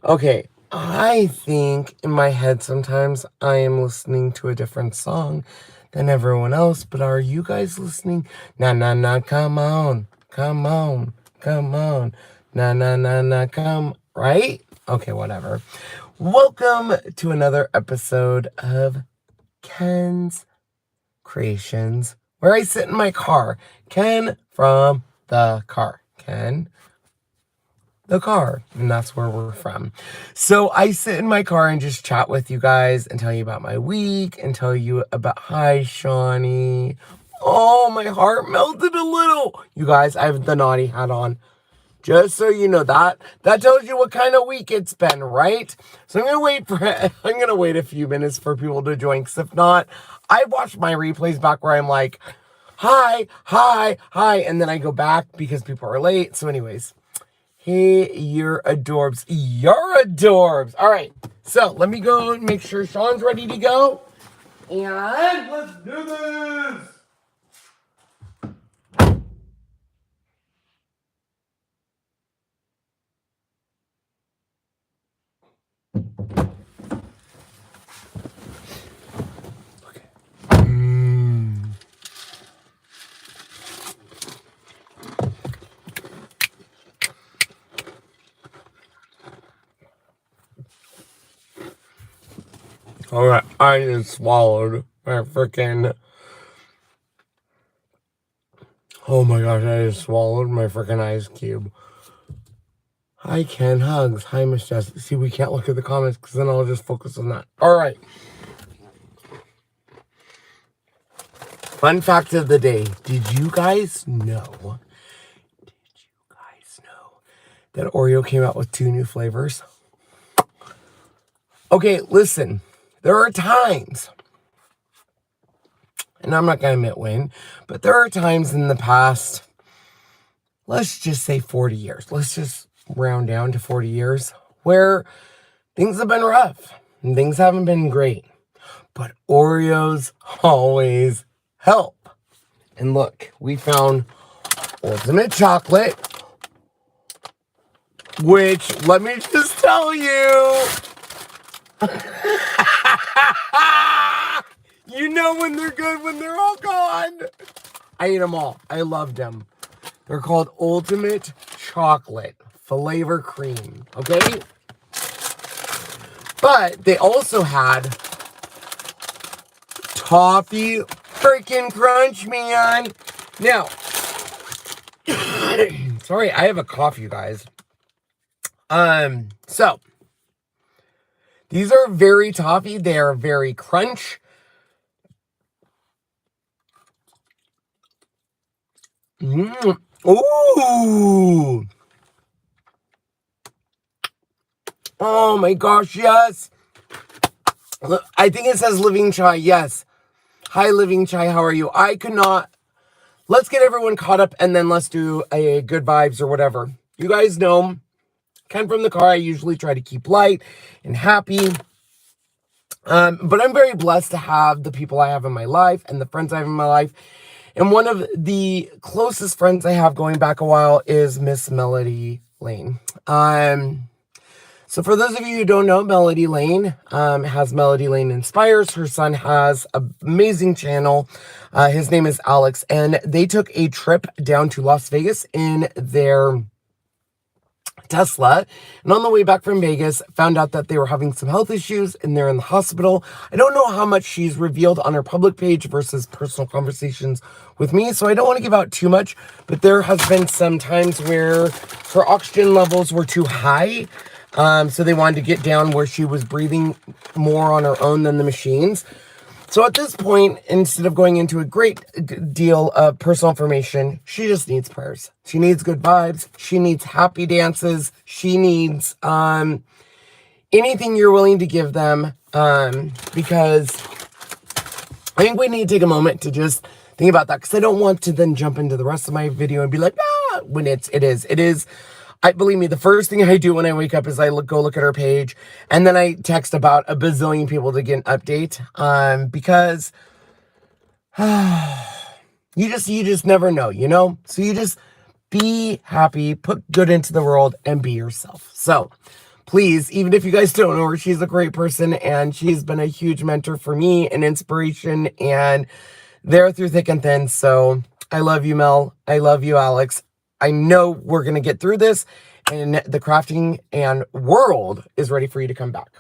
Okay, I think in my head sometimes I am listening to a different song than everyone else, but are you guys listening? Nah, nah, nah, come on, come on, come on. Nah, nah, nah, nah, come, right? Okay, whatever. Welcome to another episode of Ken's Kreations, where I sit in my car. Ken from the car. Ken the car, and that's where we're from. So I sit in my car and just chat with you guys and tell you about my week and tell you about, hi Shawnee. Oh, my heart melted a little. You guys, I have the naughty hat on. Just so you know, that tells you what kind of week it's been, right? So I'm gonna wait a few minutes for people to join, because if not, I watch my replays back where I'm like, hi, hi, hi, and then I go back because people are late. So anyways, hey, you're adorbs. You're adorbs. All right, so let me go and make sure Sean's ready to go. And let's do this. All right, I just swallowed my freaking. Oh my gosh, I just swallowed my freaking ice cube. Hi, Ken. Hugs. Hi, Miss Jess. See, we can't look at the comments because then I'll just focus on that. All right. Fun fact of the day. Did you guys know that Oreo came out with 2 new flavors? Okay, listen. There are times, and I'm not going to admit when, but there are times in the past, let's just say 40 years. Let's just round down to 40 years, where things have been rough and things haven't been great. But Oreos always help. And look, we found Ultimate Chocolate, which, let me just tell you, you know when they're good when they're all gone. I ate them all. I loved them. They're called Ultimate Chocolate Flavor Cream, okay? But they also had Toffee freaking Crunch, man. Now, sorry, I have a cough, you guys. So these are very toffee. They are very crunch. Ooh. Oh my gosh, yes. I think it says Living Chai, yes. Hi, Living Chai, how are you? I could not. Let's get everyone caught up and then let's do a good vibes or whatever. You guys know, Ken from the car, I usually try to keep light and happy. But I'm very blessed to have the people I have in my life and the friends I have in my life. And one of the closest friends I have going back a while is Miss Melody Lane. So for those of you who don't know, Melody Lane has Melody Lane Inspires. Her son has an amazing channel. His name is Alex. And they took a trip down to Las Vegas in their Tesla, and on the way back from Vegas, found out that they were having some health issues and they're in the hospital. I don't know how much she's revealed on her public page versus personal conversations with me, so I don't want to give out too much, but there has been some times where her oxygen levels were too high, so they wanted to get down where she was breathing more on her own than the machines. So at this point, instead of going into a great deal of personal information, she just needs prayers. She needs good vibes. She needs happy dances. She needs anything you're willing to give them, because I think we need to take a moment to just think about that, because I don't want to then jump into the rest of my video and be like, when it is. Believe me, the first thing I do when I wake up is I go look at her page, and then I text about a bazillion people to get an update, because you just never know, you know? So you just be happy, put good into the world, and be yourself. So please, even if you guys don't know her, she's a great person, and she's been a huge mentor for me and inspiration, and there through thick and thin. So I love you, Mel. I love you, Alex. I know we're going to get through this, and the crafting and world is ready for you to come back.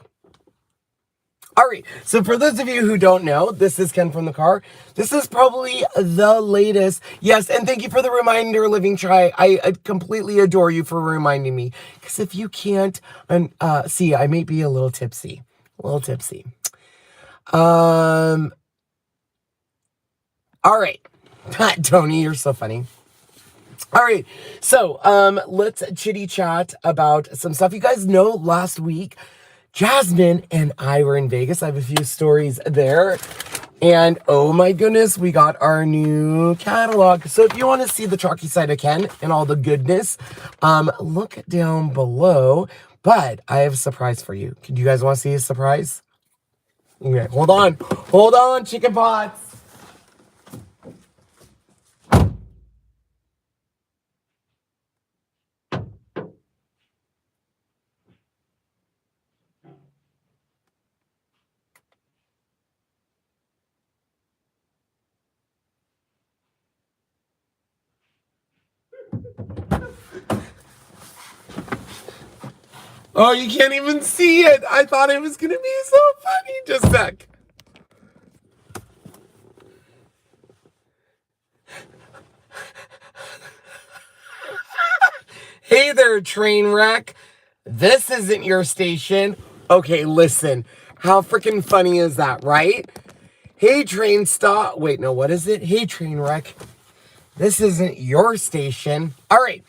All right, so for those of you who don't know, this is Ken from the car. This is probably the latest. Yes, and thank you for the reminder, Living Try. I completely adore you for reminding me. Because if you can't see, I may be a little tipsy. A little tipsy. All right. Tony, you're so funny. All right, so let's chitty chat about some stuff. You guys know last week, Jasmine and I were in Vegas. I have a few stories there. And oh my goodness, we got our new catalog. So if you want to see the chalky side of Ken and all the goodness, look down below. But I have a surprise for you. Do you guys want to see a surprise? Okay, hold on. Hold on, chicken pots. Oh, you can't even see it. I thought it was going to be so funny. Just a sec. Hey there, train wreck. This isn't your station. Okay, listen. How freaking funny is that, right? Hey, train stop. Wait, no, what is it? Hey, train wreck. This isn't your station. All right.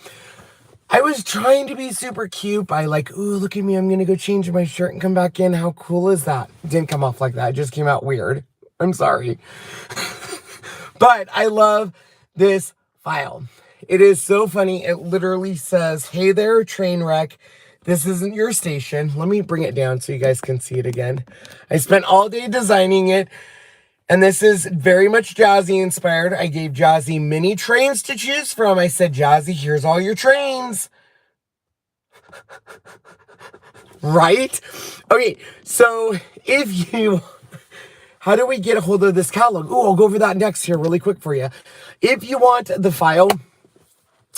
I was trying to be super cute by like, ooh, look at me. I'm going to go change my shirt and come back in. How cool is that? It didn't come off like that. It just came out weird. I'm sorry. But I love this file. It is so funny. It literally says, hey there, train wreck. This isn't your station. Let me bring it down so you guys can see it again. I spent all day designing it. And this is very much Jazzy inspired. I gave Jazzy many trains to choose from. I said, Jazzy, here's all your trains. Right? Okay, so if you... How do we get a hold of this catalog? Oh, I'll go over that next here really quick for you. If you want the file,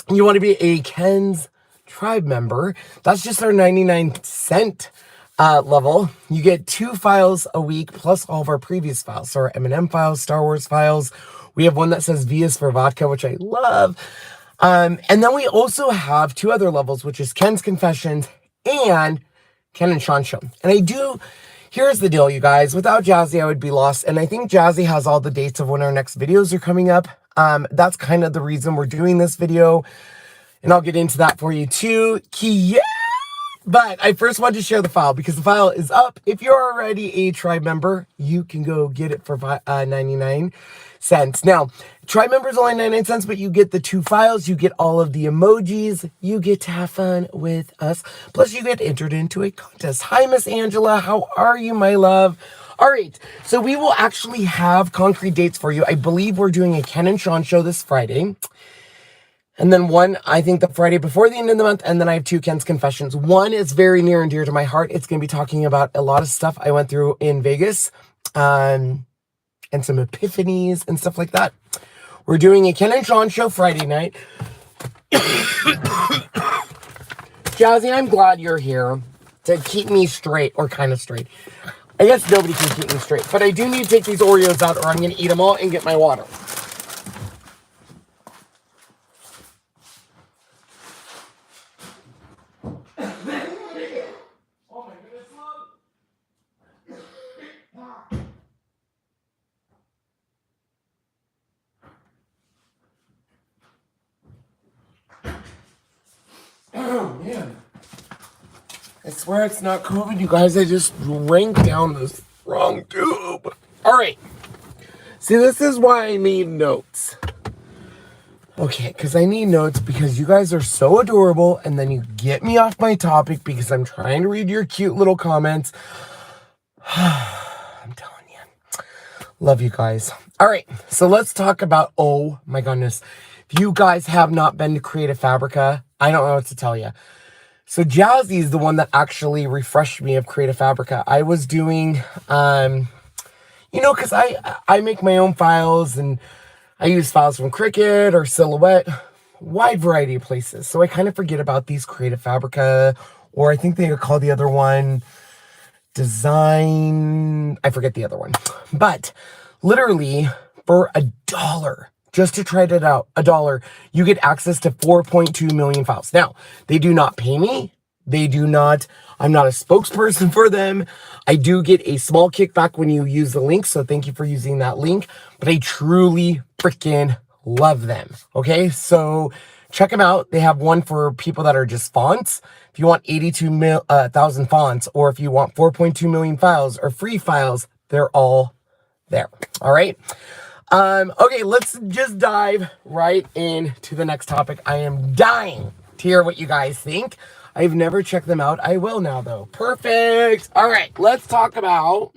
you want to be a Ken's Tribe member, that's just our 99-cent level. You get 2 files a week plus all of our previous files. So our M&M files, Star Wars files. We have one that says V is for vodka, which I love. And then we also have 2 other levels, which is Ken's Confessions and Ken and Sean Show. And here's the deal, you guys. Without Jazzy, I would be lost. And I think Jazzy has all the dates of when our next videos are coming up. That's kind of the reason we're doing this video. And I'll get into that for you too. Yeah! But I first want to share the file because the file is up. If you're already a Tribe member, you can go get it for 99 cents. Now, Tribe member is only 99 cents, but you get the 2 files. You get all of the emojis. You get to have fun with us. Plus, you get entered into a contest. Hi, Miss Angela. How are you, my love? All right. So we will actually have concrete dates for you. I believe we're doing a Ken and Sean show this Friday. And then one, I think the Friday before the end of the month. And then I have 2 Ken's Confessions. One is very near and dear to my heart. It's going to be talking about a lot of stuff I went through in Vegas. And some epiphanies and stuff like that. We're doing a Ken and Sean show Friday night. Jazzy, I'm glad you're here to keep me straight, or kind of straight. I guess nobody can keep me straight. But I do need to take these Oreos out or I'm going to eat them all and get my water. Oh, man. I swear it's not COVID, you guys. I just drank down this wrong tube. All right. See, this is why I need notes. Okay, because I need notes because you guys are so adorable, and then you get me off my topic because I'm trying to read your cute little comments. I'm telling you. Love you guys. All right, so let's talk about, oh my goodness. If you guys have not been to Creative FABRICA, I don't know what to tell you. So Jazzy is the one that actually refreshed me of Creative Fabrica. I was doing, you know, because I make my own files, and I use files from Cricut or Silhouette, wide variety of places. So I kind of forget about these Creative Fabrica, or I think they call the other one Design. I forget the other one. But literally for $1, just to try it out, $1, you get access to 4.2 million files. Now, they do not pay me. They do not, I'm not a spokesperson for them. I do get a small kickback when you use the link, so thank you for using that link. But I truly freaking love them. Okay, so check them out. They have one for people that are just fonts. If you want 82,000 fonts, or if you want 4.2 million files or free files, they're all there. All right. Okay, let's just dive right into the next topic. I am dying to hear what you guys think. I've never checked them out. I will now, though. Perfect. All right, let's talk about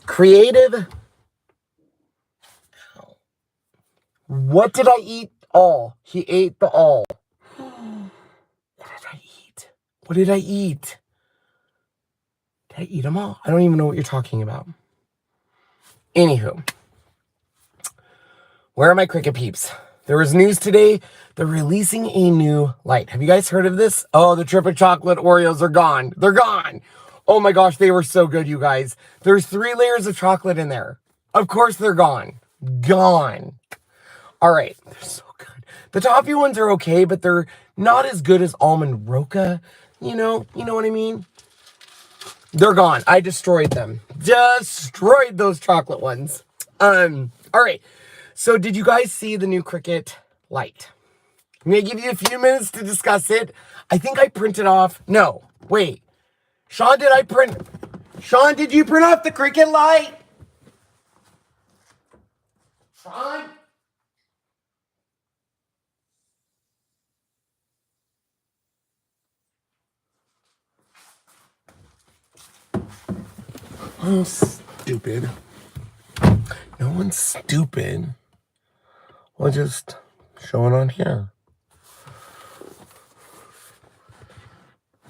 creative. What did I eat? All. He ate the all. What did I eat? What did I eat? Did I eat them all? I don't even know what you're talking about. Anywho. Where are my Cricut peeps? There was news today. They're releasing a new light. Have you guys heard of this? Oh, the triple chocolate Oreos are gone. They're gone. Oh my gosh, they were so good, you guys. There's 3 layers of chocolate in there. Of course they're gone. Gone. All right, they're so good. The toffee ones are okay, but they're not as good as almond roca. You know what I mean? They're gone. I destroyed them. Destroyed those chocolate ones. All right. So did you guys see the new Cricut light? I'm going to give you a few minutes to discuss it. I think I printed off. No, wait. Sean, did you print off the Cricut light? Sean? Oh, stupid. No one's stupid. We'll just show it on here.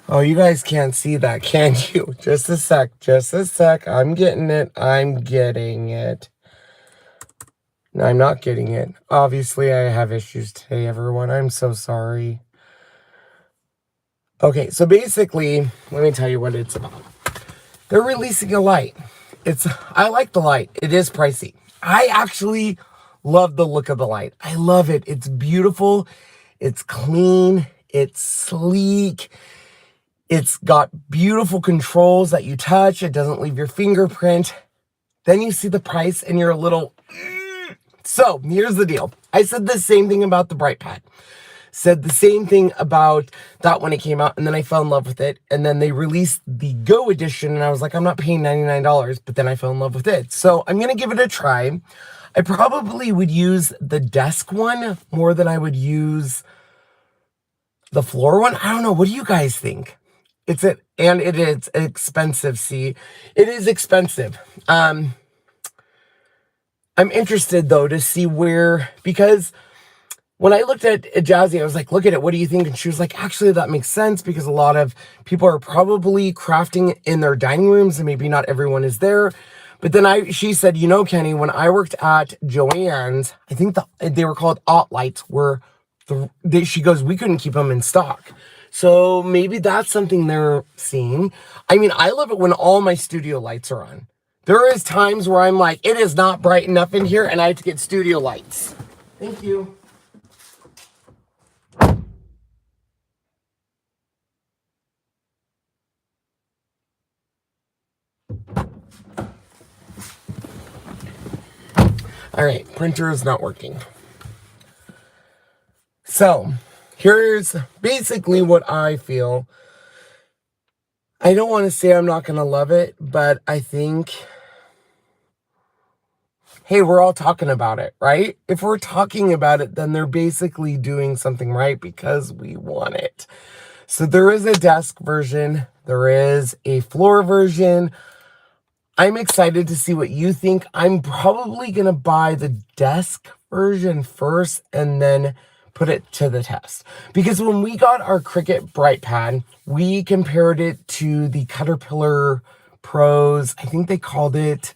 Oh, you guys can't see that, can you? Just a sec. Just a sec. I'm getting it. I'm getting it. No, I'm not getting it. Obviously, I have issues today, everyone. I'm so sorry. Okay, so basically, let me tell you what it's about. They're releasing a light. I like the light. It is pricey. I actually love the look of the light. I love it. It's beautiful. It's clean. It's sleek. It's got beautiful controls that you touch. It doesn't leave your fingerprint. Then you see the price and you're a little... So, here's the deal. I said the same thing about the Bright Pad. Said the same thing about that when it came out, and then I fell in love with it. And then they released the Go edition, and I was like, I'm not paying $99, but then I fell in love with it. So I'm going to give it a try. I probably would use the desk one more than I would use the floor one. I don't know. What do you guys think? And it is expensive. See, it is expensive. I'm interested though to see because when I looked at Jazzy, I was like, look at it. What do you think? And she was like, actually, that makes sense because a lot of people are probably crafting in their dining rooms and maybe not everyone is there. But then she said, you know, Kenny, when I worked at Joann's, I think they were called Ott lights, she goes, we couldn't keep them in stock. So maybe that's something they're seeing. I mean, I love it when all my studio lights are on. There is times where I'm like, it is not bright enough in here and I have to get studio lights. Thank you. All right, printer is not working. So, here's basically what I feel. I don't want to say I'm not going to love it, but I think, hey, we're all talking about it, right? If we're talking about it, then they're basically doing something right because we want it. So there is a desk version. There is a floor version. I'm excited to see what you think. I'm probably going to buy the desk version first and then put it to the test. Because when we got our Cricut Bright pad, we compared it to the Caterpillar Pros. I think they called it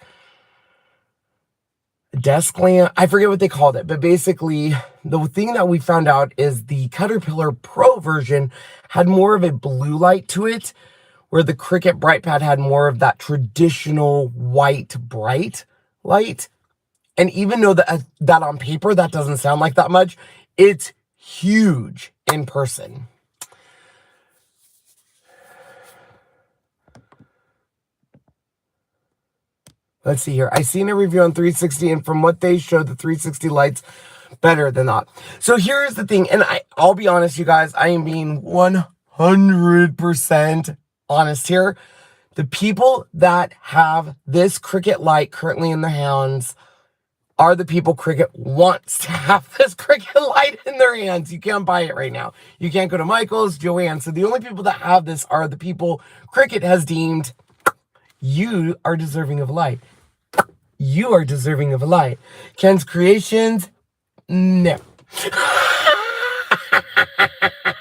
desk lamp. I forget what they called it, but basically the thing that we found out is the Caterpillar Pro version had more of a blue light to it, where the Cricut Bright pad had more of that traditional white bright light. And even though that on paper, that doesn't sound like that much, it's huge in person. Let's see here. I seen a review on 360, and from what they showed, the 360 lights better than that. So here's the thing, and I'll be honest, you guys, I am being 100% honest here. The people that have this Cricut light currently in their hands are the people Cricut wants to have this Cricut light in their hands. You can't buy it right now. You can't go to Michael's, Joanne. So the only people that have this are the people Cricut has deemed, you are deserving of light. You are deserving of a light. Ken's Kreations? No.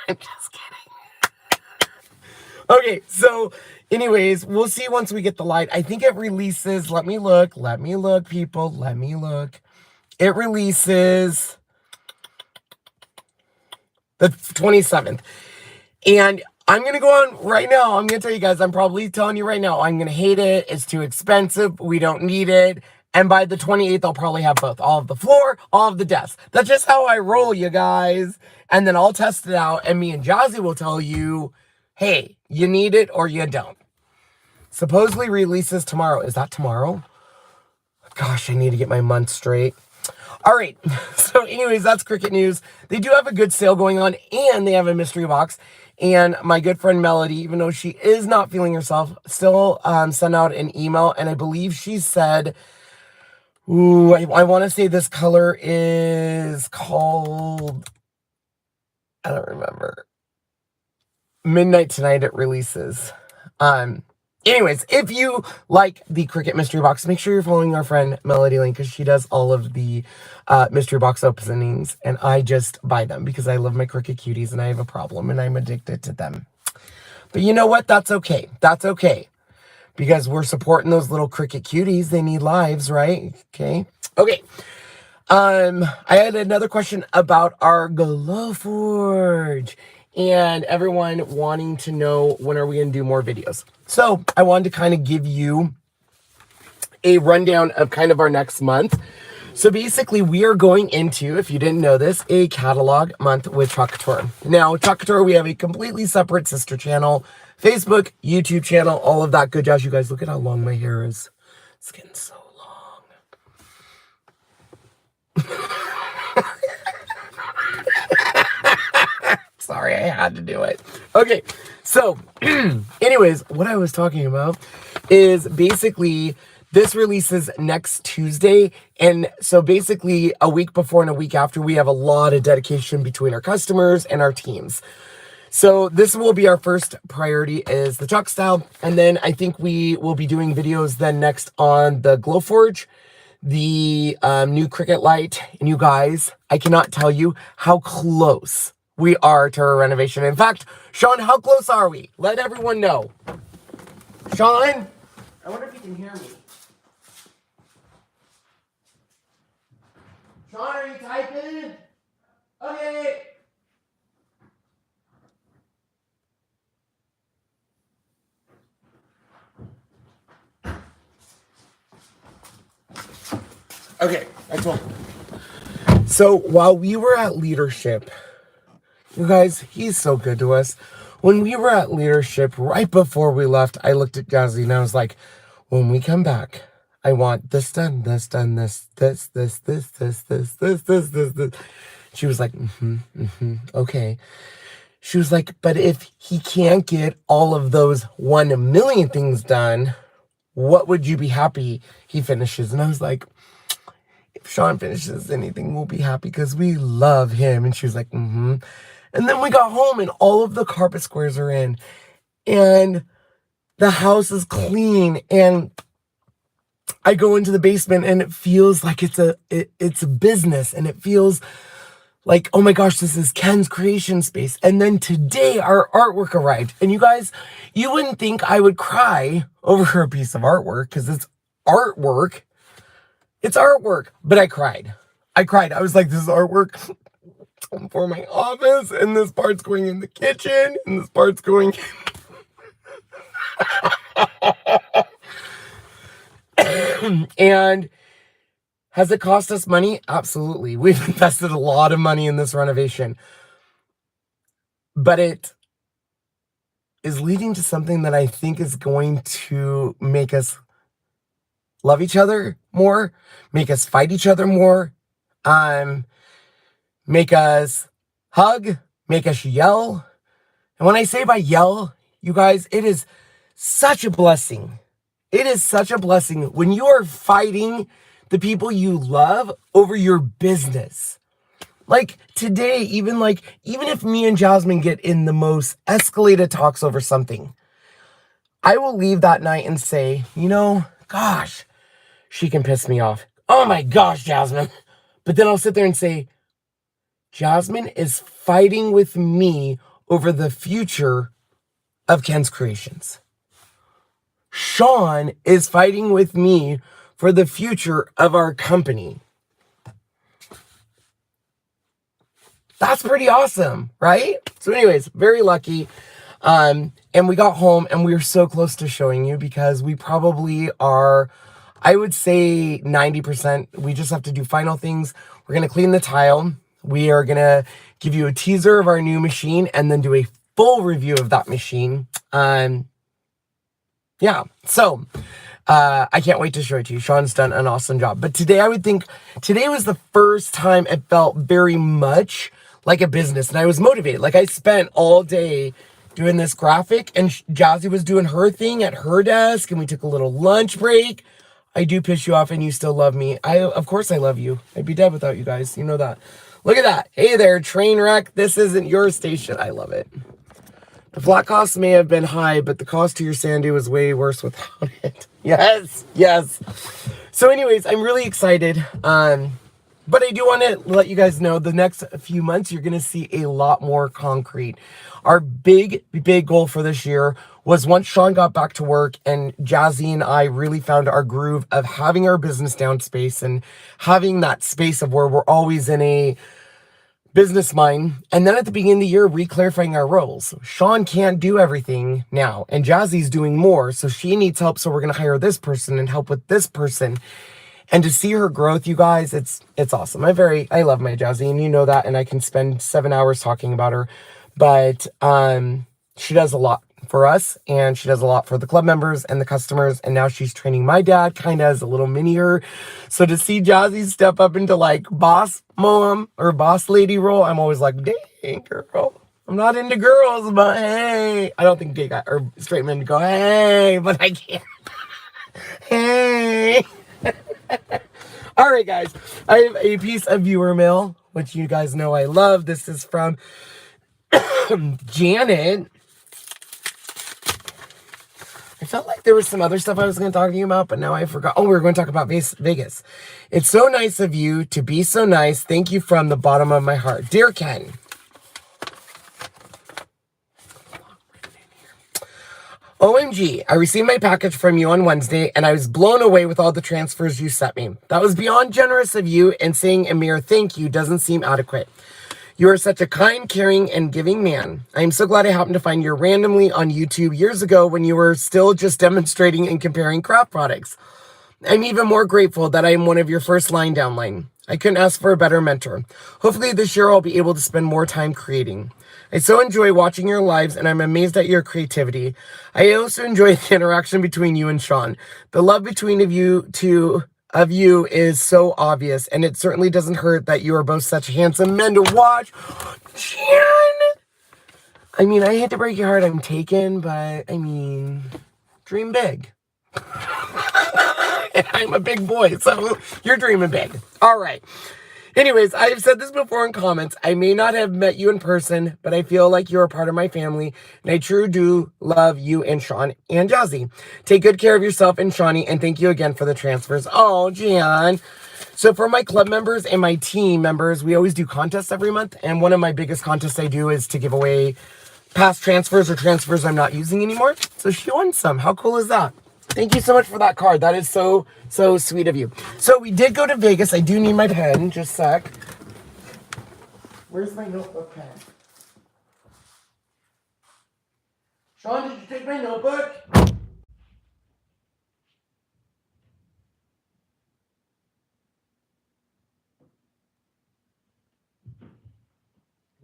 I'm just kidding. Okay, so anyways, we'll see once we get the light. I think it releases, let me look, people, let me look. It releases the 27th. And I'm going to go on right now. I'm going to tell you guys, I'm probably telling you right now, I'm going to hate it. It's too expensive. We don't need it. And by the 28th, I'll probably have both. All of the floor, all of the desk. That's just how I roll, you guys. And then I'll test it out. And me and Jazzy will tell you, hey, you need it or you don't. Supposedly releases tomorrow. Is that tomorrow? Gosh, I need to get my month straight. All right, so anyways, that's Cricut news. They do have a good sale going on, and they have a mystery box. And my good friend Melody, even though she is not feeling herself, still sent out an email. And I believe she said, ooh, I want to say this color is called, I don't remember. Midnight Tonight it releases. Anyways, if you like the Cricut mystery box, make sure you're following our friend Melody Link, because she does all of the mystery box openings, and I just buy them because I love my Cricut cuties and I have a problem and I'm addicted to them. But you know what? That's okay. That's okay. Because we're supporting those little Cricut cuties. They need lives, right? Okay. Okay. I had another question about our GLOWFORGE. And everyone wanting to know when are we going to do more videos. So I wanted to kind of give you a rundown of kind of our next month. So basically we are going into, if you didn't know this, a catalog month with Cricut. Now, Cricut, we have a completely separate sister channel, Facebook, YouTube channel, all of that good jazz. You guys, look at how long my hair is. It's getting so long. Sorry, I had to do it. Okay, so anyways, what I was talking about is basically this releases next Tuesday. And so basically a week before and a week after, we have a lot of dedication between our customers and our teams. So this will be our first priority, is the chalk style. And then I think we will be doing videos then next on the GLOWFORGE, the new Cricut light. And you guys, I cannot tell you how close we are to our renovation. In fact, Sean, how close are we? Let everyone know. Sean, I wonder if you can hear me. Sean, are you typing? Okay. Okay, I told him. So while we were at leadership, you guys, he's so good to us. When we were at leadership, right before we left, I looked at Jazzy and I was like, when we come back, I want this done, this done, this. She was like, okay. She was like, but if he can't get all of those 1 million things done, what would you be happy he finishes? And I was like, if Sean finishes anything, we'll be happy because we love him. And she was like, And then we got home and all of the carpet squares are in and the house is clean. And I go into the basement and it feels like it's a business, and it feels like, oh my gosh, this is Ken's creation space. And then today our artwork arrived, and you guys, you wouldn't think I would cry over a piece of artwork because it's artwork. It's artwork, but I cried. I was like, this is artwork for my office, and this part's going in the kitchen, and this part's going and has it cost us money? Absolutely. We've invested a lot of money in this renovation. But it is leading to something that I think is going to make us love each other more, make us fight each other more, make us hug, make us yell. And when I say by yell, you guys, it is such a blessing. It is such a blessing when you are fighting the people you love over your business. Like today, even if me and Jasmine get in the most escalated talks over something, I will leave that night and say, you know, gosh, she can piss me off. Oh my gosh, Jasmine. But then I'll sit there and say, Jasmine is fighting with me over the future of Ken's Creations. Sean is fighting with me for the future of our company. That's pretty awesome, right? So anyways, very lucky. And we got home and we were so close to showing you because we probably are, I would say 90%. We just have to do final things. We're going to clean the tile. We are going to give you a teaser of our new machine and then do a full review of that machine. Yeah, so I can't wait to show it to you. Sean's done an awesome job. But today, I would think, today was the first time it felt very much like a business. And I was motivated. Like I spent all day doing this graphic, and Jazzy was doing her thing at her desk, and we took a little lunch break. I do piss you off and you still love me. Of course I love you. I'd be dead without you guys. You know that. Look at that. Hey there, train wreck. This isn't your station. I love it. The flat cost may have been high, but the cost to your sandy was way worse without it. Yes, yes. So anyways, I'm really excited. But I do want to let you guys know the next few months, you're going to see a lot more concrete. Our big goal for this year was once Sean got back to work and Jazzy and I really found our groove of having our business down space and having that space of where we're always in a business mind. And then at the beginning of the year, re-clarifying our roles. Sean can't do everything now, and Jazzy's doing more. So she needs help. So we're going to hire this person and help with this person. And to see her growth, you guys, it's awesome. I love my Jazzy, and you know that. And I can spend 7 hours talking about her, but she does a lot for us, and she does a lot for the club members and the customers. And now she's training my dad kind of as a little mini her. So to see Jazzy step up into like boss mom or boss lady role, I'm always like, dang, girl. I'm not into girls, but hey, I don't think gay guy or straight men go, hey, but I can't. Hey. All right, guys, I have a piece of viewer mail, which you guys know I love. This is from Janet. I felt like there was some other stuff I was going to talk to you about, but now I forgot. Oh, we were going to talk about Vegas. It's so nice of you to be so nice. Thank you from the bottom of my heart. Dear Ken. OMG, I received my package from you on Wednesday, and I was blown away with all the transfers you sent me. That was beyond generous of you, and saying a mere thank you doesn't seem adequate. You are such a kind, caring, and giving man. I am so glad I happened to find you randomly on YouTube years ago when you were still just demonstrating and comparing craft products. I'm even more grateful that I am one of your first line downline. I couldn't ask for a better mentor. Hopefully this year I'll be able to spend more time creating. I so enjoy watching your lives, and I'm amazed at your creativity. I also enjoy the interaction between you and Sean. The love between you is so obvious, and it certainly doesn't hurt that you are both such handsome men to watch. Jan! I mean, I hate to break your heart, I'm taken, but I mean, dream big. I'm a big boy, so you're dreaming big. All right. Anyways, I've said this before in comments. I may not have met you in person, but I feel like you're a part of my family, and I truly do love you and Sean and Jazzy. Take good care of yourself and Shawnee, and thank you again for the transfers. Oh, Jan. So for my club members and my team members, we always do contests every month, and one of my biggest contests I do is to give away past transfers or transfers I'm not using anymore. So she won some. How cool is that? Thank you so much for that card. That is so sweet of you. So we did go to Vegas. I do need my pen. Just a sec. Where's my notebook pen? Sean, did you take my notebook?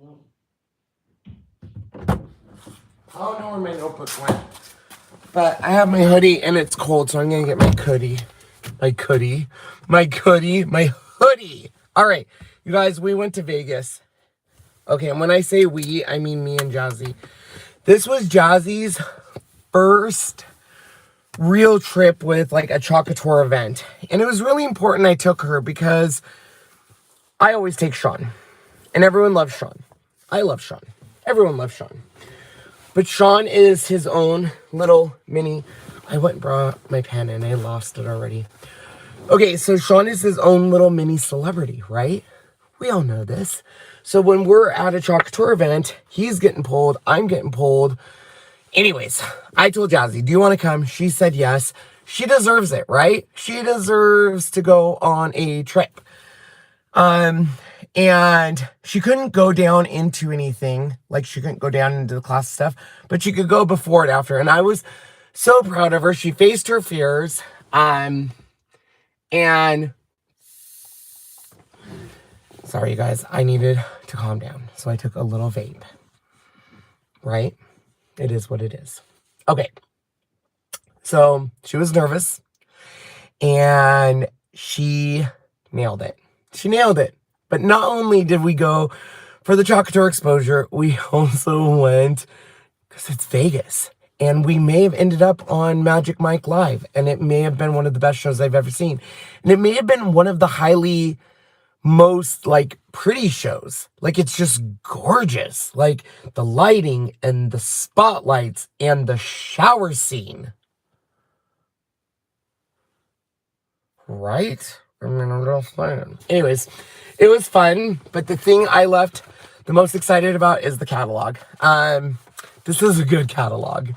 No. I don't know where my notebook went. But I have my hoodie and it's cold, so I'm going to get my hoodie. My hoodie. All right, you guys, we went to Vegas. Okay, and when I say we, I mean me and Jazzy. This was Jazzy's first real trip with like a chocolate tour event. And it was really important I took her because I always take Sean. And everyone loves Sean. I love Sean. Everyone loves Sean. But Sean is his own little mini... I went and brought my pen and I lost it already. Okay, so Sean is his own little mini celebrity, right? We all know this. So when we're at a chocolate tour event, he's getting pulled, I'm getting pulled. Anyways, I told Jazzy, do you want to come? She said yes. She deserves it, right? She deserves to go on a trip. And she couldn't go down into anything, like she couldn't go down into the class stuff, but she could go before and after. And I was so proud of her. She faced her fears. And sorry, you guys, I needed to calm down. So I took a little vape, right? It is what it is. Okay. So she was nervous and she nailed it. She nailed it. But not only did we go for the chocolate tour exposure, we also went, because it's Vegas, and we may have ended up on Magic Mike Live, and it may have been one of the best shows I've ever seen. And it may have been one of the highly most, like, pretty shows. Like, it's just gorgeous. Like, the lighting and the spotlights and the shower scene. Right? I mean, a little fun. Anyways, it was fun, but the thing I left the most excited about is the catalog. This is a good catalog.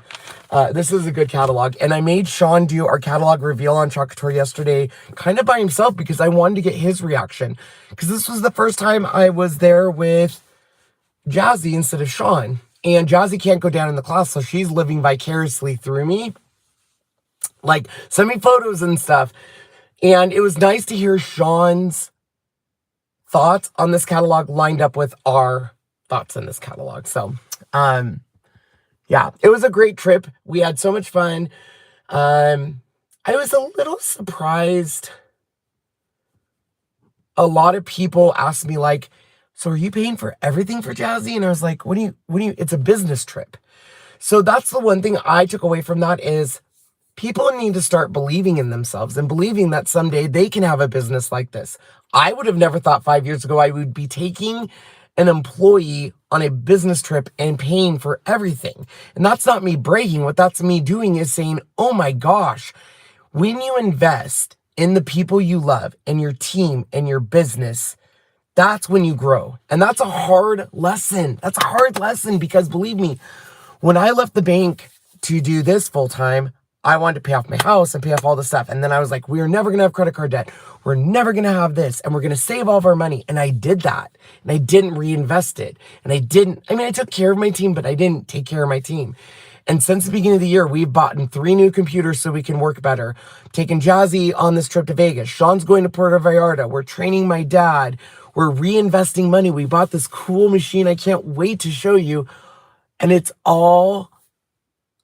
And I made Sean do our catalog reveal on Chocolate Tour yesterday, kind of by himself, because I wanted to get his reaction. Because this was the first time I was there with Jazzy instead of Sean. And Jazzy can't go down in the class, so she's living vicariously through me. Like, send me photos and stuff. And it was nice to hear Sean's thoughts on this catalog lined up with our thoughts in this catalog. So, yeah, it was a great trip. We had so much fun. I was a little surprised. A lot of people asked me, like, so are you paying for everything for Jazzy? And I was like, what do you, it's a business trip. So that's the one thing I took away from that is people need to start believing in themselves and believing that someday they can have a business like this. I would have never thought 5 years ago I would be taking an employee on a business trip and paying for everything. And that's not me bragging. What that's me doing is saying, oh my gosh, when you invest in the people you love and your team and your business, that's when you grow. And that's a hard lesson. That's a hard lesson because believe me, when I left the bank to do this full time, I wanted to pay off my house and pay off all the stuff. And then I was like, we're never going to have credit card debt. We're never going to have this. And we're going to save all of our money. And I did that. And I didn't reinvest it. And I took care of my team, but I didn't take care of my team. And since the beginning of the year, we've bought 3 new computers so we can work better. Taking Jazzy on this trip to Vegas. Sean's going to Puerto Vallarta. We're training my dad. We're reinvesting money. We bought this cool machine I can't wait to show you. And it's all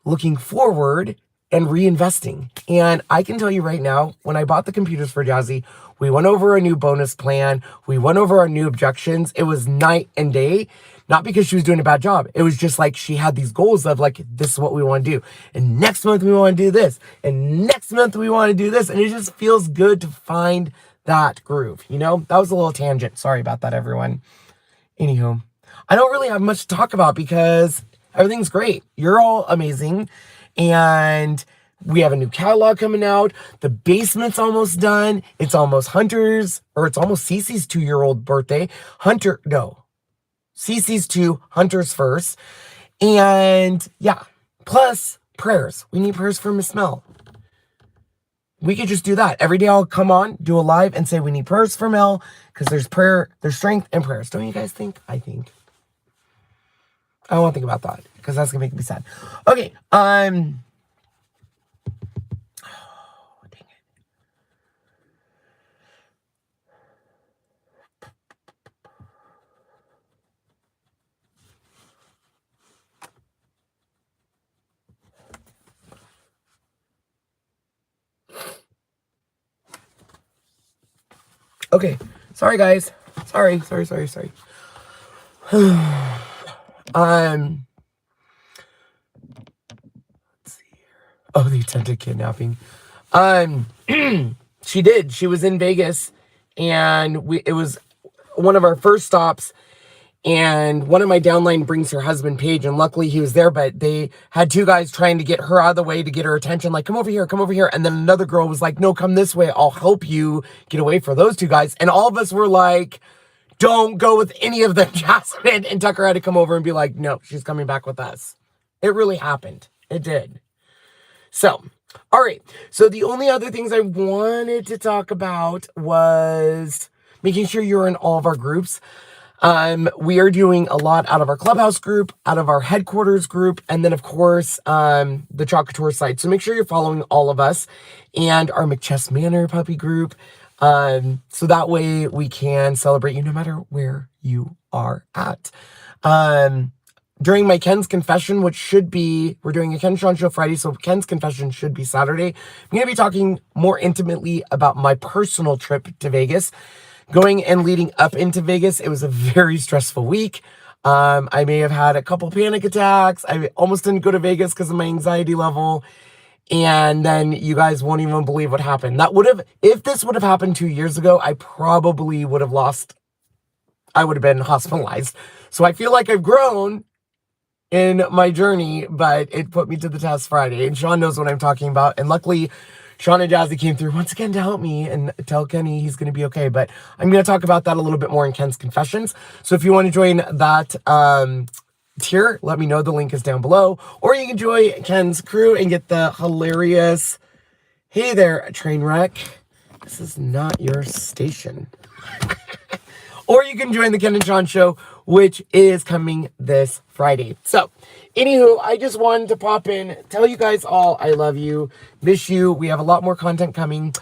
looking forward and reinvesting. And I can tell you right now, when I bought the computers for Jazzy, we went over a new bonus plan. We went over our new objections. It was night and day, not because she was doing a bad job. It was just like she had these goals of like, this is what we want to do. And next month we want to do this. And next month we want to do this. And it just feels good to find that groove, you know? That was a little tangent. Sorry about that, everyone. Anywho, I don't really have much to talk about because everything's great. You're all amazing. And we have a new catalog coming out. The basement's almost done. It's almost it's almost Cece's 2-year-old birthday. Cece's 2, Hunter's first. And yeah, plus prayers. We need prayers for Miss Mel. We could just do that. Every day I'll come on, do a live, and say we need prayers for Mel, because there's prayer, there's strength and prayers. Don't you guys think? I think. I don't want to think about that, because that's going to make me sad. Okay, oh, dang it. Okay, sorry guys. Sorry. Let's see here. Oh, the attempted kidnapping. She did. She was in Vegas, and it was one of our first stops. And one of my downline brings her husband, Paige, and luckily he was there, but they had 2 guys trying to get her out of the way to get her attention, like, come over here. And then another girl was like, no, come this way. I'll help you get away from those 2 guys. And all of us were like, don't go with any of them, Jasmine. And Tucker had to come over and be like, no, she's coming back with us. It really happened. It did. So, all right. So the only other things I wanted to talk about was making sure you're in all of our groups. We are doing a lot out of our clubhouse group, out of our headquarters group, and then of course, the Chalk Couture site. So make sure you're following all of us and our McChess Manor puppy group. So that way we can celebrate you no matter where you are at. During my Ken's Confession, which should be, we're doing a Ken Sean Show Friday, so Ken's Confession should be Saturday. I'm going to be talking more intimately about my personal trip to Vegas. Going and leading up into Vegas, it was a very stressful week. I may have had a couple panic attacks. I almost didn't go to Vegas because of my anxiety level. And then you guys won't even believe what happened. If this would have happened 2 years ago, I probably would have I would have been hospitalized. So I feel like I've grown in my journey, but it put me to the test Friday. And Sean knows what I'm talking about. And luckily, Sean and Jazzy came through once again to help me and tell Kenny he's going to be okay. But I'm going to talk about that a little bit more in Ken's Confessions. So if you want to join that tier, let me know. The link is down below. Or you can join Ken's crew and get the hilarious, hey there, train wreck. This is not your station. Or you can join the Ken and Sean Show, which is coming this Friday. So, anywho, I just wanted to pop in, tell you guys all I love you, miss you. We have a lot more content coming. If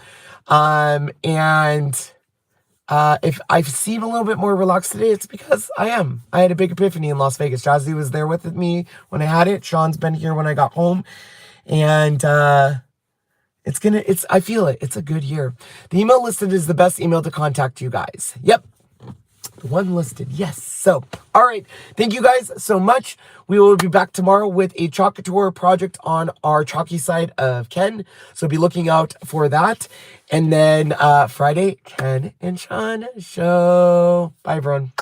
I seem a little bit more relaxed today, it's because I am. I had a big epiphany in Las Vegas. Jazzy was there with me when I had it. Sean's been here when I got home. And I feel it. It's a good year. The email listed is the best email to contact you guys. Yep. The one listed, yes. So, all right. Thank you guys so much. We will be back tomorrow with a Chalk Couture project on our chalky side of Ken. So be looking out for that. And then Friday, Ken and Sean Show. Bye, everyone.